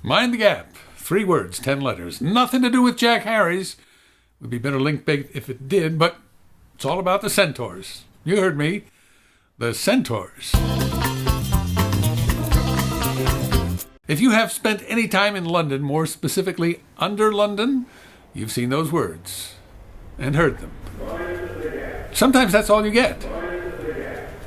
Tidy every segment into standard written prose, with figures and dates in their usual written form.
Mind the gap. 3 words, 10 letters. Nothing to do with Jack Harry's. Would be better link bait if it did, but it's all about the centaurs. You heard me. The centaurs. If you have spent any time in London, more specifically under London, you've seen those words and heard them. Sometimes that's all you get.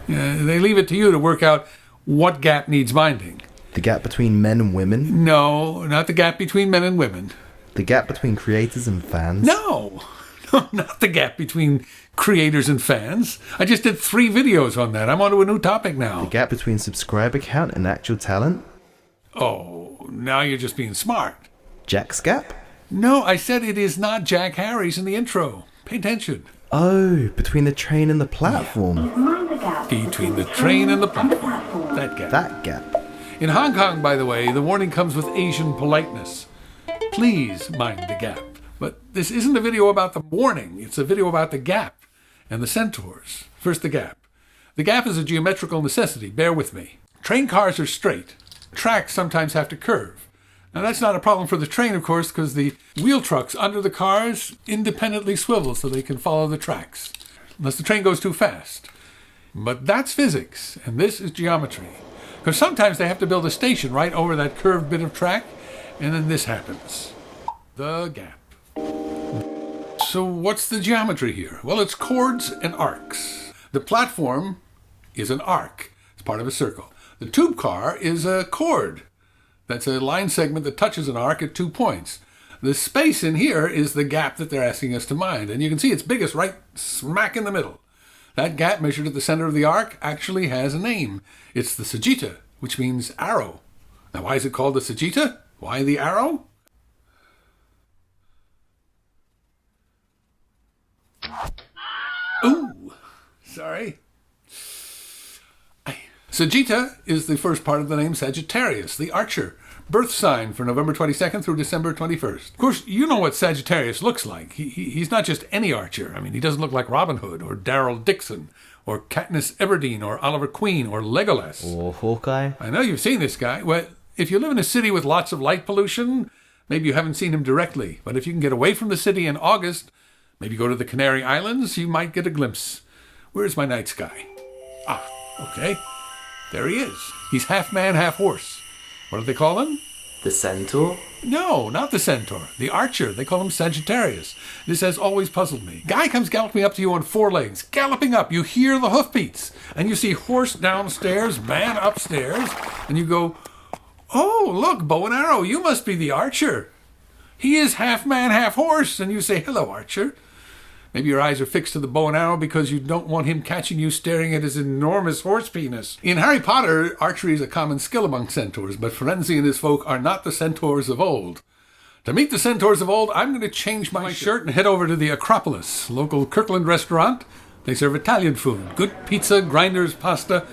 They leave it to you to work out what gap needs minding. The gap between men and women? No, not the gap between men and women. The gap between creators and fans? No, not the gap between creators and fans. I just did 3 videos on that. I'm on to a new topic now. The gap between subscriber count and actual talent? Oh, now you're just being smart. Jack's gap? No, I said it is not Jack Harry's in the intro. Pay attention. Oh, between the train and the platform. Between the train and the platform. That gap. That gap. In Hong Kong, by the way, the warning comes with Asian politeness. Please mind the gap. But this isn't a video about the warning. It's a video about the gap and the centaurs. First, the gap. The gap is a geometrical necessity. Bear with me. Train cars are straight. Tracks sometimes have to curve. Now, that's not a problem for the train, of course, because the wheel trucks under the cars independently swivel so they can follow the tracks, unless the train goes too fast. But that's physics, and this is geometry. Because sometimes they have to build a station right over that curved bit of track, and then this happens. The gap. So what's the geometry here? Well, it's chords and arcs. The platform is an arc. It's part of a circle. The tube car is a chord. That's a line segment that touches an arc at 2 points. The space in here is the gap that they're asking us to mind. And you can see it's biggest right smack in the middle. That gap measured at the center of the arc actually has a name. It's the sagitta, which means arrow. Now, why is it called the sagitta? Why the arrow? Ooh, sorry. Sagitta is the first part of the name Sagittarius, the archer, birth sign for November 22nd through December 21st. Of course, you know what Sagittarius looks like. He's not just any archer. I mean, he doesn't look like Robin Hood or Daryl Dixon or Katniss Everdeen or Oliver Queen or Legolas. Or Hawkeye. I know you've seen this guy. Well, if you live in a city with lots of light pollution, maybe you haven't seen him directly. But if you can get away from the city in August, maybe go to the Canary Islands, you might get a glimpse. Where's my night sky? Ah, okay. There he is. He's half man, half horse. What do they call him? The centaur? No, not the centaur. The archer. They call him Sagittarius. This has always puzzled me. Guy comes galloping up to you on 4 legs. Galloping up. You hear the hoofbeats. And you see horse downstairs, man upstairs. And you go, oh, look, bow and arrow. You must be the archer. He is half man, half horse. And you say, hello, archer. Maybe your eyes are fixed to the bow and arrow because you don't want him catching you staring at his enormous horse penis. In Harry Potter, archery is a common skill among centaurs, but Firenze and his folk are not the centaurs of old. To meet the centaurs of old, I'm going to change my shirt and head over to the Acropolis, local Kirkland restaurant. They serve Italian food, good pizza, grinders, pasta,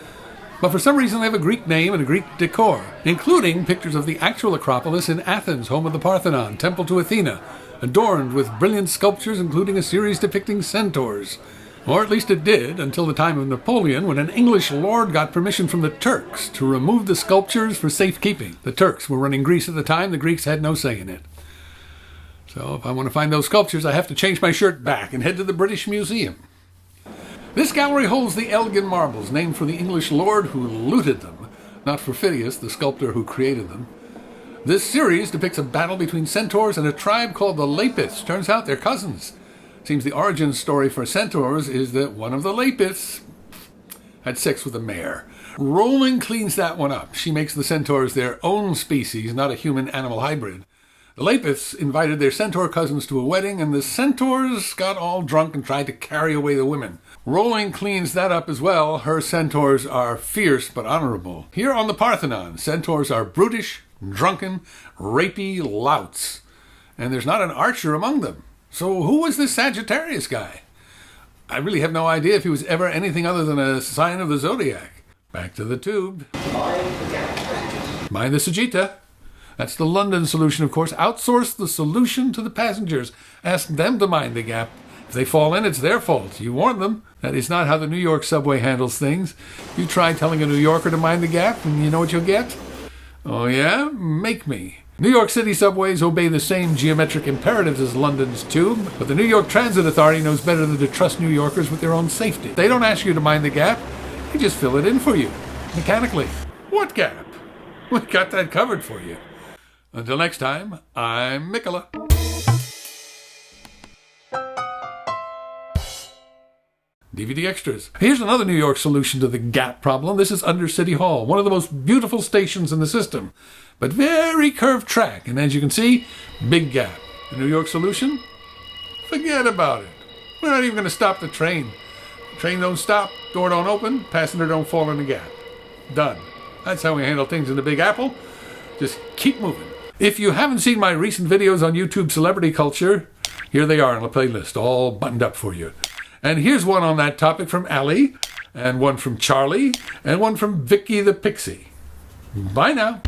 but for some reason they have a Greek name and a Greek decor, including pictures of the actual Acropolis in Athens, home of the Parthenon, temple to Athena, adorned with brilliant sculptures, including a series depicting centaurs. Or at least it did, until the time of Napoleon, when an English lord got permission from the Turks to remove the sculptures for safekeeping. The Turks were running Greece at the time. The Greeks had no say in it. So if I want to find those sculptures, I have to change my shirt back and head to the British Museum. This gallery holds the Elgin marbles, named for the English lord who looted them, not for Phidias, the sculptor who created them. This series depicts a battle between centaurs and a tribe called the Lapiths. Turns out they're cousins. Seems the origin story for centaurs is that one of the Lapiths had sex with a mare. Rowling cleans that one up. She makes the centaurs their own species, not a human-animal hybrid. The Lapiths invited their centaur cousins to a wedding, and the centaurs got all drunk and tried to carry away the women. Rowling cleans that up as well. Her centaurs are fierce but honorable. Here on the Parthenon, centaurs are brutish, drunken, rapey louts. And there's not an archer among them. So who was this Sagittarius guy? I really have no idea if he was ever anything other than a sign of the zodiac. Back to the tube. Mind the sagitta. That's the London solution, of course. Outsource the solution to the passengers. Ask them to mind the gap. If they fall in, it's their fault. You warn them. That is not how the New York subway handles things. You try telling a New Yorker to mind the gap, and you know what you'll get? Oh, yeah? Make me. New York City subways obey the same geometric imperatives as London's tube, but the New York Transit Authority knows better than to trust New Yorkers with their own safety. They don't ask you to mind the gap, they just fill it in for you, mechanically. What gap? We got that covered for you. Until next time, I'm Mickeleh. DVD extras. Here's another New York solution to the gap problem. This is under City Hall, one of the most beautiful stations in the system, but very curved track. And as you can see, big gap. The New York solution? Forget about it. We're not even going to stop the train. The train don't stop, door don't open, passenger don't fall in the gap. Done. That's how we handle things in the Big Apple. Just keep moving. If you haven't seen my recent videos on YouTube celebrity culture, here they are in the playlist, all buttoned up for you. And here's one on that topic from Allie, and one from Charlie, and one from Vicky the Pixie. Bye now.